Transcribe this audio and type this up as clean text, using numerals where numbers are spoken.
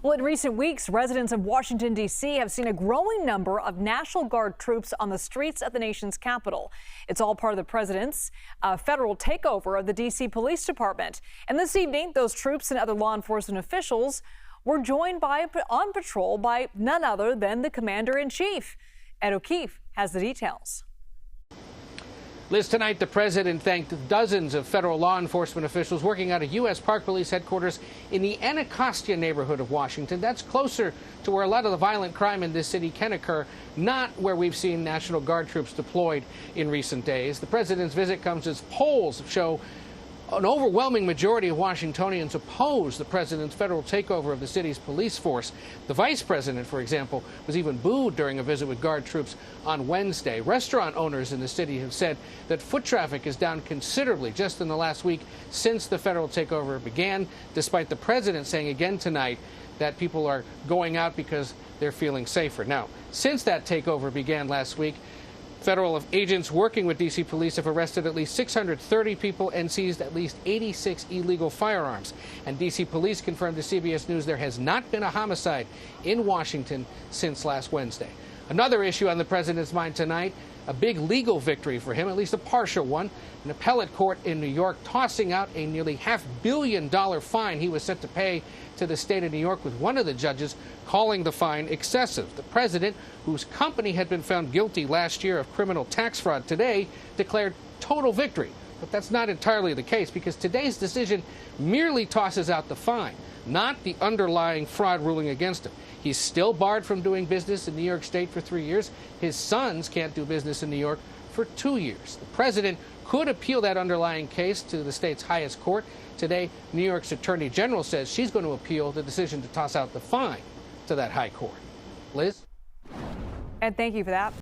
Well, in recent weeks, residents of Washington, D.C. have seen a growing number of National Guard troops on the streets of the nation's capital. It's all part of the president's federal takeover of the D.C. Police Department. And this evening, those troops and other law enforcement officials were joined on patrol by none other than the commander-in-chief. Ed O'Keefe has the details. Liz, tonight the president thanked dozens of federal law enforcement officials working out of U.S. Park Police headquarters in the Anacostia neighborhood of Washington. That's closer to where a lot of the violent crime in this city can occur, not where we've seen National Guard troops deployed in recent days. The president's visit comes as polls show an overwhelming majority of Washingtonians oppose the president's federal takeover of the city's police force. The vice president, for example, was even booed during a visit with Guard troops on Wednesday. Restaurant owners in the city have said that foot traffic is down considerably just in the last week since the federal takeover began, despite the president saying again tonight that people are going out because they're feeling safer. Now, since that takeover began last week, federal agents working with D.C. police have arrested at least 630 people and seized at least 86 illegal firearms. And D.C. police confirmed to CBS News there has not been a homicide in Washington since last Wednesday. Another issue on the president's mind tonight, a big legal victory for him, at least a partial one. An appellate court in New York tossing out a nearly $500 million fine he was set to pay to the state of New York, with one of the judges calling the fine excessive. The president, whose company had been found guilty last year of criminal tax fraud, today declared total victory. But that's not entirely the case, because today's decision merely tosses out the fine, not the underlying fraud ruling against him. He's still barred from doing business in New York State for 3 years. His sons can't do business in New York for 2 years. The president could appeal that underlying case to the state's highest court. Today, New York's Attorney General says she's going to appeal the decision to toss out the fine to that high court. Liz? And thank you for that.